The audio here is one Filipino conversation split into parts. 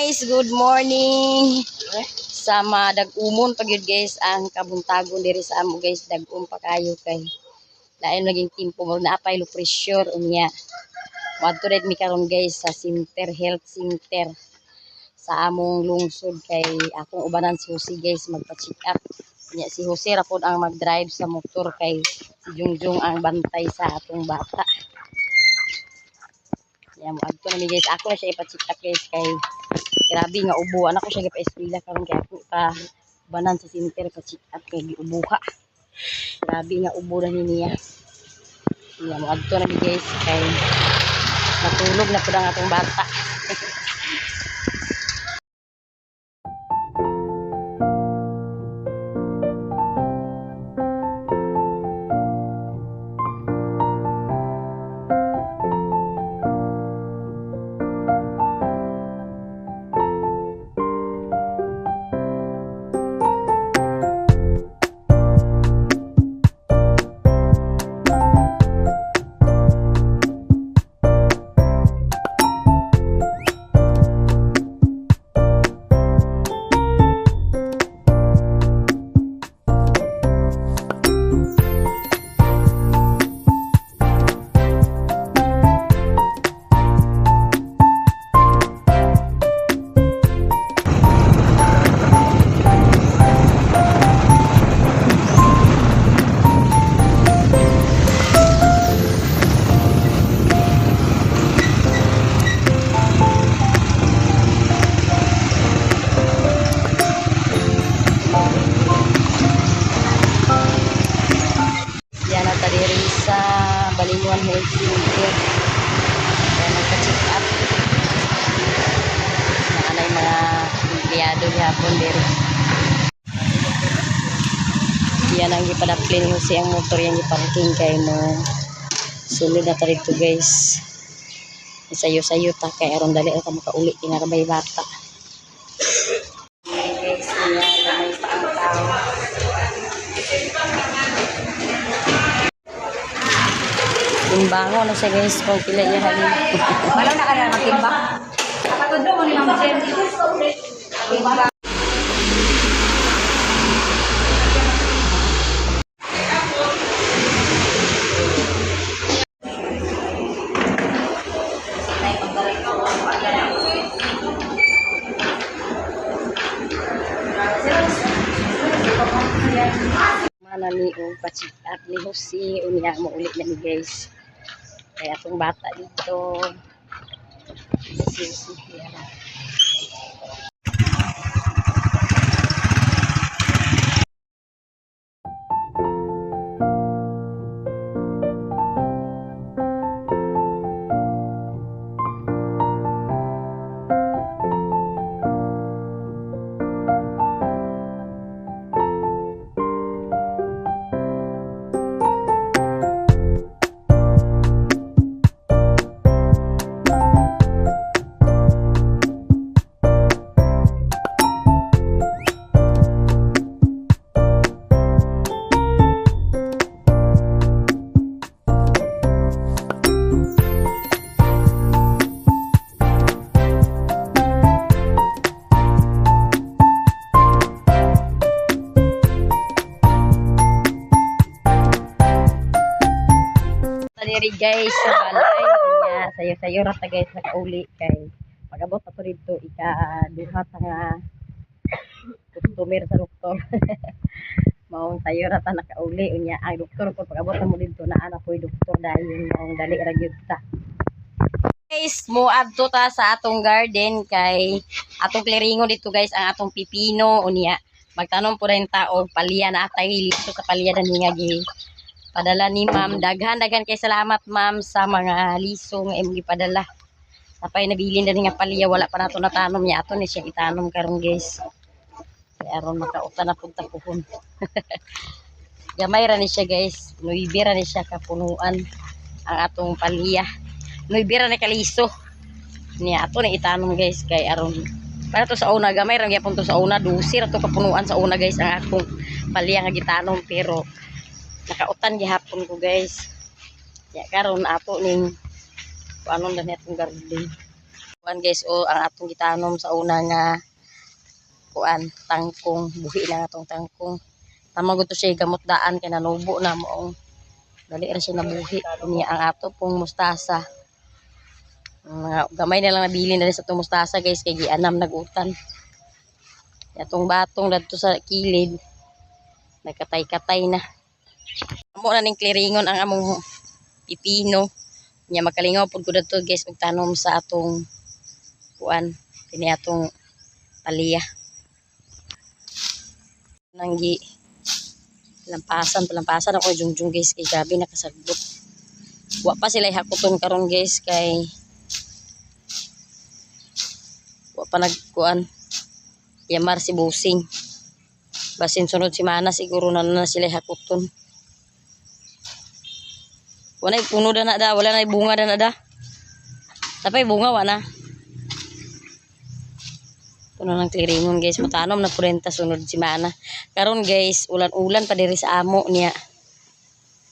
Guys, good morning. Sa dag-umon pag yun guys ang kabuntagon diri sa amo guys, dag-um pa kayo kay lain naging timpo mo na apay low pressure unya. Wadto red mi karon guys sa center, health center sa among lungsod kay akong ubanan si Jose guys magpa-check up. Unya si Jose ra pod ang mag-drive sa motor kay si Jungjung ang bantay sa atong bata. Yan mo adto na mi guys, ako na siya ipa-check up guys kay grabe nga ubo. Anak ko siya gipa-eskwela karon kaya ako pa banan sa center pa check up kay giubuha. Grabe nga ubo na niya. Iya mo adto na mi guys kay natulog na pud ang atong bata. Diri sa Balingwan Health Center kaya nagka-check up na mga empleyado gihapon diri. Yan ang ipadaplin mo siyang motor yang iparking kay mo sulod na tarito guys. Isayo-sayo ta kay aron dali ka makauli kinakabay bata. Guys, yan may paang tao. Timbango na siya guys kung pila niya halin. Wala na ka na magtimbang. Nakatundo mo ni Mama Jen. Timbang. Mana ni o pa-check up ni Jose unya mo ulit na ni guys. Kaya atong bata dito. Si diri guys sa balay unya sayo-sayo ra ta guys nakauli kay pag-abot pa dito ika-duha ta nga customer sa doktor. Maong sayo ra ta nakauli unya ang doktor pag pag-abot mo dito naa na koy doktor dahil maong dali ra gyud ta. Guys, mo adto ta sa atong garden kay atong clearingon dito guys ang atong pipino unya magtanom po rin ta og palya na atay listo sa palya daninga gi padala ni ma'am. Daghan kay salamat ma'am sa mga liso nga imong gipadala. Tapay nabilin din nga palya wala pa nato natanom niya ato ni siya itanom karon guys. Kay aron makauta na pud ta puhon. Gamay ra ni siya guys. Nuibi ra ni siya kapunuan ang atong palya. Nuibi ra ni kaliso. Niya ato ni itanom guys kay aron para to sa una gamay ra gyapon to sa una dusir ato kapunuan sa una guys ang akong palya nga gitanom pero nakautan gihapon ko guys. Ya karon ato ning anon na netong garden. kuan guys, o ang atong gitanom sa una nga kuan tangkong, buhi na atong tangkong. Tama gud to siya gamot daan kay nanubo na moong dali ra siya nabuhi. Ini ang ato pong mustasa. Mga gamay na lang nabili na sa itong mustasa guys kay gianam nagutan. Atong batong dadto sa kilid nagkatay-katay na. Amo na ning kliringon ang among pipino. Nya makalingaw pud ko dadto guys og tanom sa atong kuan kini atong palya. Nanggi palampasan ako jungjung guys kay gabi nakasagbot. Wa pa sila hakuton karon guys kay wa pa nagkuan yamar si busing. Basin sunod semana siguro na sila hakuton. Wala puno na da, wala na bunga na da. Tapay bunga wala. Puno ng kliringon guys, matanom na 40 sunod semana. Karon guys, ulan-ulan pa diri sa amo niya.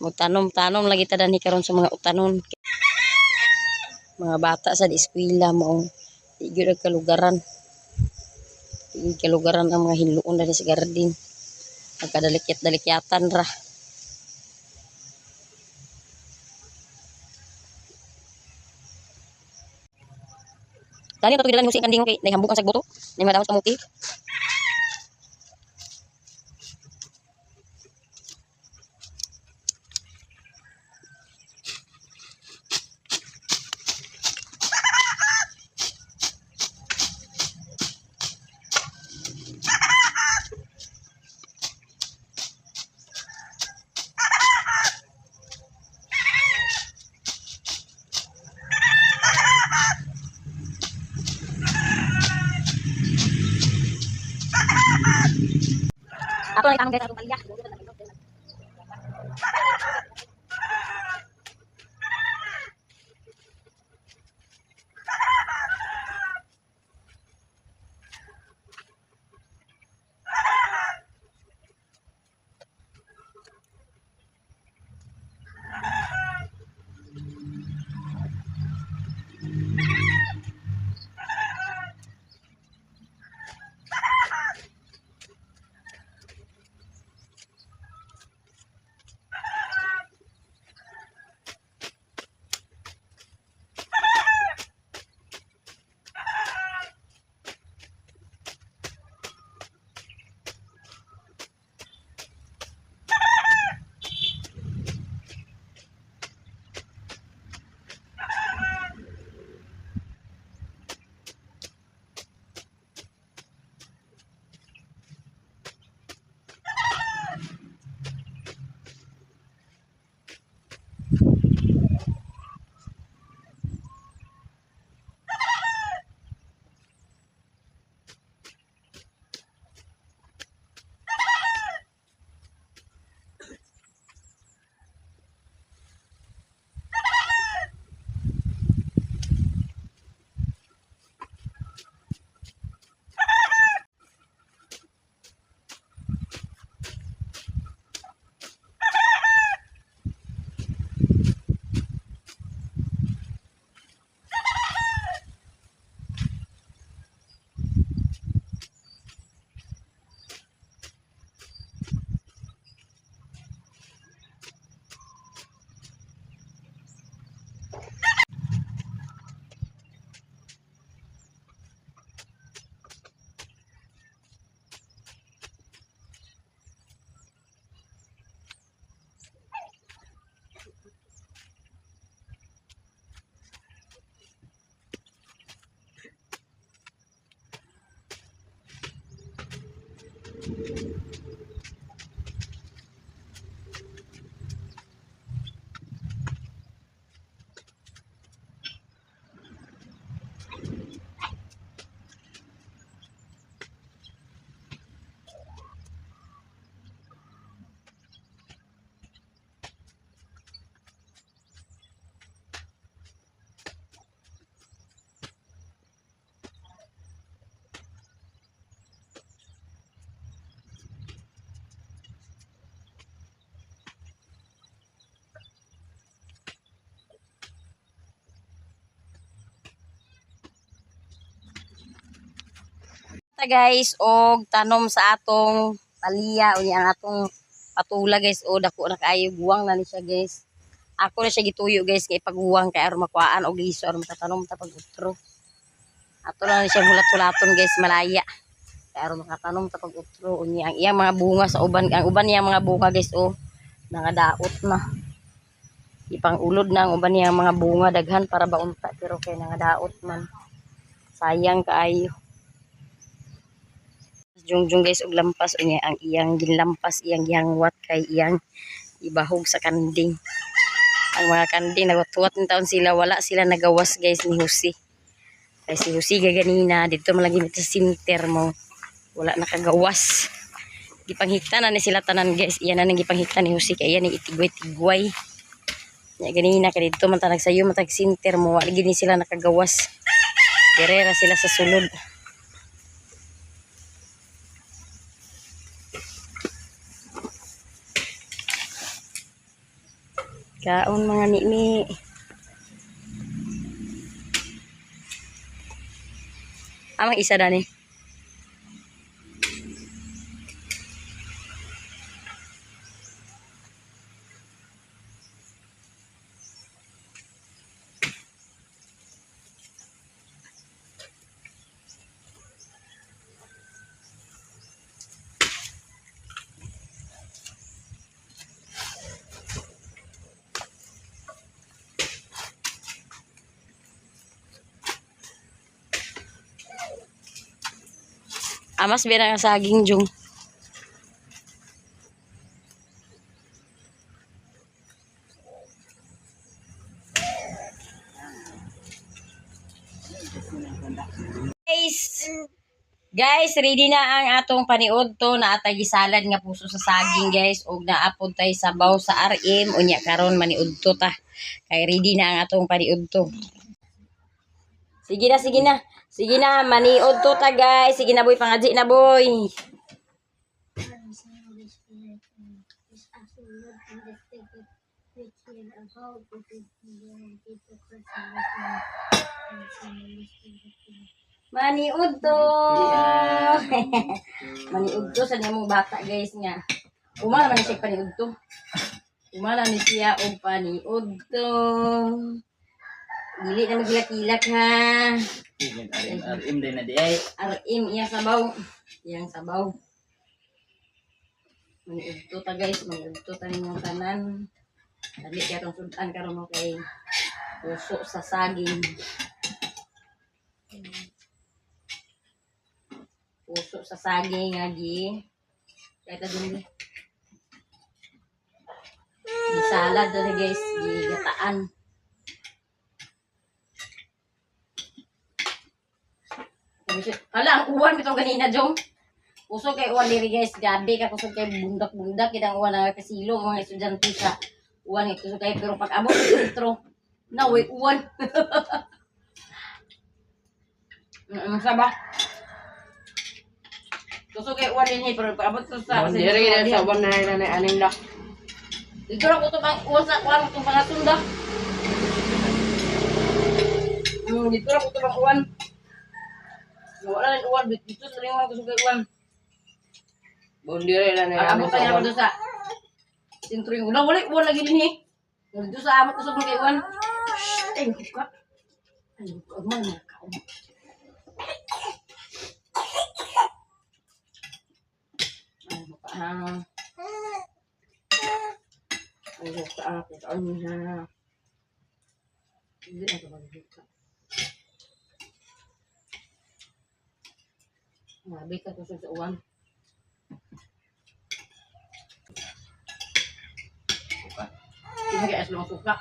Magtanom-tanom lagi ta dani karon sa mga utanon. Mga bata sa eskwela mo tigil kalugaran. Tigil kalugaran ang mga hinluon dali sa garden. Nagkadalikyat-dalikyatan ra. Dali na to gidalan yung kanding kay nahambuk ang sagboto. Nay madamos kamuti. Ako lang itanong guys atong palya. ta guys og tanom sa atong palya o ang atong patula guys o dako na kaayo guwang na ni siya guys. Ako na siya gituyo guys kay pagguwang kay aron makuhaan og liso aron makatanom ta pag utro. Ato na ni siya mulat-tulaton guys malaya. Kay aron makatanom ta pag utro unya ang iyang mga bunga sa uban ang uban niya mga bunga guys o nangadaot na. Ipang ulod na ang uban niya mga bunga daghan para baunta pero kay nangadaot man. Sayang kaayo. Jungjung guys og lampas unya ang iyang ginlampas iyang gihangwat kay iyang ibahog sa kanding. Ang mga kanding nagtuwat ng taon sila wala sila nagawas guys ni Jose. Kay si Jose ganina dito man lagi sa sinter mo wala nakagawas. Gipanghita na ni sila tanan guys. Iyan na nang gipanghita ni Jose kay iyan ni itigway-tigway. Nya ganina kay dito man ta nagsayo matag sinter mo wala gini sila nakagawas. Direra sila sa sulod. Kaon mga nini. Amang isa dani. Amas biya na saging jung. Guys, ready na ang atong paniudto na atay gisalad nga puso sa saging guys ug naapod tay sabaw sa RM unya karon maniudto ta. Kay ready na ang atong paniudto. Sige na, sige na. Sige na, maniudto ta guys. Sige na boy, pangadji na boy. Maniudto. Maniudto sa niyang bata guys nga. Umala man siya paniudto. Umala ni siya og paniudto. Dili na magilak-ilak ha. RM din na di ay. RM iyang sabaw. Iyang sabaw. Maniudto ta guys, maniudto ta ninyong tanan. Dali kaya itong sudan karon mo kay puso sa saging. Puso sa saging nga gi. Kaya ta dun. Di salad na guys, di gataan. Hala, ang uwan bitong ganina, Jong. Puso kay uwan diri guys, gabi ka puso kay bundak-bundak kitang uwan na kasilo mga estudyante sa uwan ni puso kay pero pag abot intro na way uwan. Saba. Puso kay uwan din pero pag abot sa Diri na sa uban na aning dak. dito ra ko to bang uwan sa uwan tong pangatunda. Dito ra ko to bang uwan. Wala rin uwan, dito sa rin uwan ko sa uwan. Bundire na Abot tayo na sa sintro yung ulan. Wala uwan lagi din eh. Dito sa amot ko sa mga uwan. Ay, buka. Ay, buka. Agman na kaon. Ay, buka ha. Ay, buka ha. Kaon niya. Hindi na ito mag-buka. Mabit ako sa uwan. Ini kayak es suka.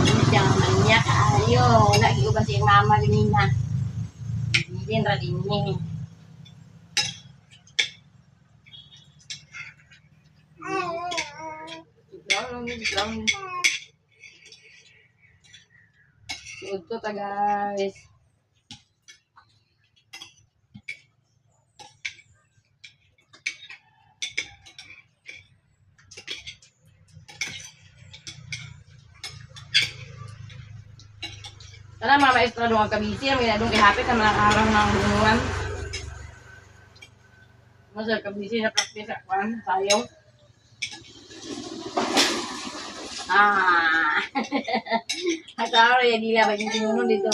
Ini jangan banyak ayo, nggak gitu kasih mama gini nah. Ini radini. Jangan. Itu guys. Kana mga maestro doon ang kabisi, ang ginadong ihapit sa mga araw ng bunungan. Masa kabisi na practice sa kwan, sayaw. Ah. Hataw ya di ba yung tinunod dito.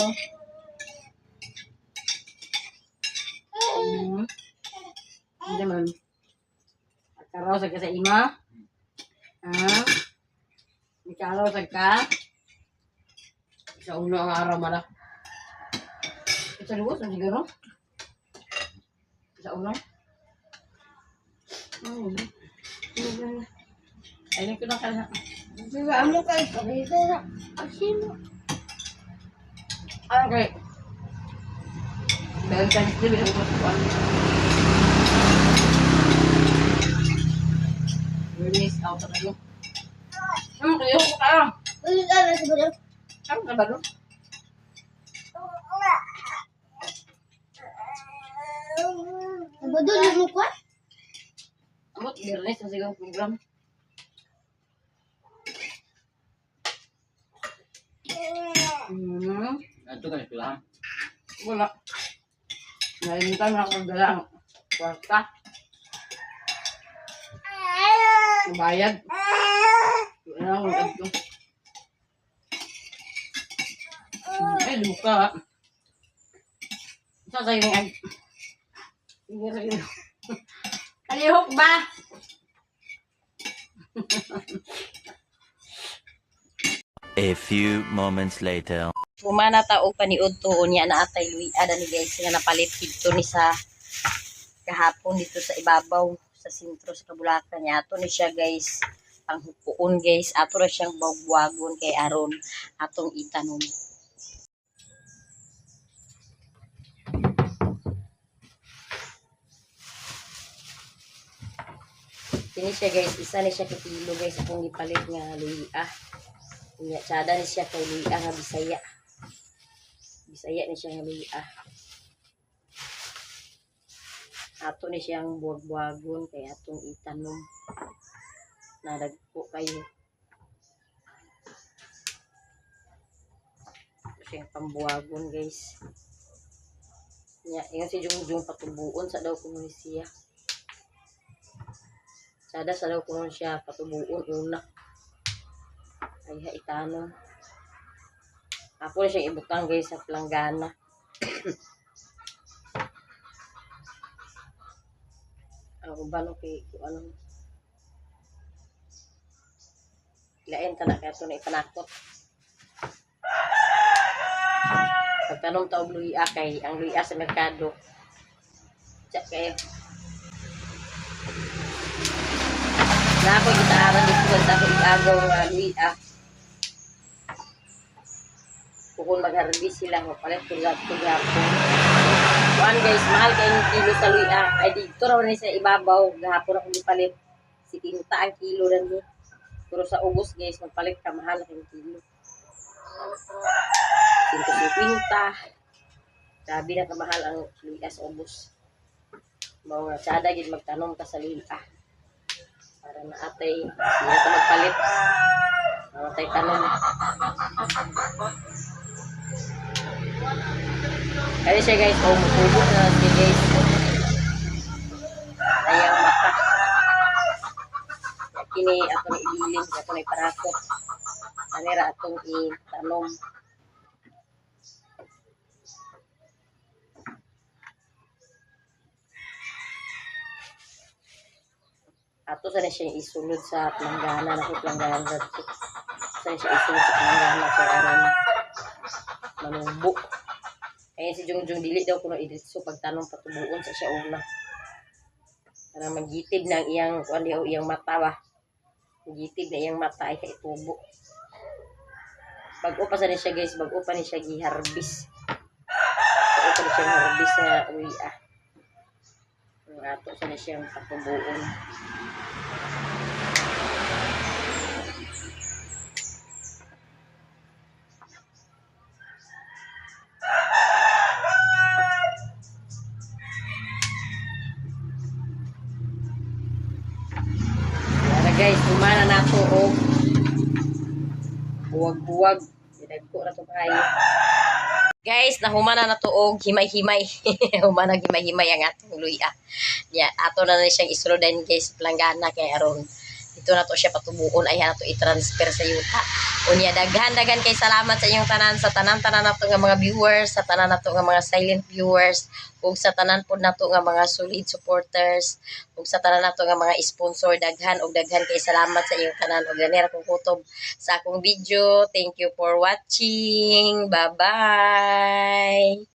Hindi man. Karaw sa ka sa ima. Ah. Ikaraw sa ka. Sa ulo ang araw mala. Sa luwas ang siguro. Sa ulo. Ayun ko na ka na. Diba mo kayo dito na. Asino? Okay. Dahil ka nito, bilang ko sa kwan. Release out na kayo. Kayo ko kayo. Uy, ano sa balo? Ano ka ba doon? Nabadol mo ko? Amot, release ang sigang program. Ato ka lang. Wala. Nalimutan na ako dala ang kwarta. Bayad. Wala akong ito. Ay, luka. Isa sa'yo ng egg. Sige sa'yo. Kalihok ba? A few moments later. Pumana tao paniud to niya na atay Luis ada ni guys nga napalit dito ni sa kahapon dito sa ibabaw sa sentro sa Kabulakan niya ato ni siya guys ang hupuon guys ato ra siyang bawagwagon kay aron atong itanom. Kini siya guys isa ni siya ka kilo guys akong gipalit nga Luis Nya sada ni siya kay Luis nga Bisaya. Bisaya ni siya nga Luis Ato ni siyang buwag-buwagon kay atong itanom. Nadagpo kayo. Siyang pambuwagon guys. Nya ingon si Jungjung patubuon sa daw kuno siya. Sada sa daw kuno siya patubuon una. Ay itanom. Ako na siyang ibutang guys sa planggana. Ang uban okay, ano. Lain ta na kaya ito na ipanakot. Pagtanong taog luya kay ang luya sa merkado. Tsak kayo. Na ako gitaaran dito sa ako igagaw nga luya. Kung mag-harvest sila, mapalit tulad-tulad. One guys, mahal kayong kilo sa luya. Ay dito raw na sa ibabaw. Gahapon ako ipalit. 70 ang kilo rin doon. Pero sa ubos guys, magpalit ka, mahal kayong kilo. 150. Sabi na kamahal ang luya sa ubos. Mga tsada, magtanong ka sa luya. Para na atay, hindi na ka magpalit. Atay tanong. Kaya siya guys, umutubo na siya guys. Ayang mata. Kini ako na ibilin, ako na iparakot. Kanira atong itanom. Ato sana siya isulod sa planggana, na planggana dito. Sana siya isulod sa planggana kaya aron manumbo. Kaya si Jungjung dili daw kuno idritso pagtanong patubuon sa siya una. Para magitid na iyang kuan o iyang mata ba. Magitid na iyang mata ay kay tubo. Bag-o pa sa siya guys, bag-o pa ni siya gi-harvest. Bag-o pa ni siya harvest nga uya. Ang ato sa siyang patubuon. Guys, humana na to o buwag-buwag. Dinagko ra to kayo. Guys, nahumana na to og himay-himay. Humana himay-himay ang atong luya. Ya, ato na siyang isuludan guys planggana kay aron dito na to siya patubuon ay na to i-transfer sa yuta. Unya daghan kay salamat sa inyong tanan sa tanan-tanan nato nga mga viewers, sa tanan nato nga mga silent viewers, ug sa tanan pod nato nga mga solid supporters, ug sa tanan nato nga mga sponsor daghan kay salamat sa inyong tanan ug ganira kong kutob sa akong video. Thank you for watching. Bye-bye.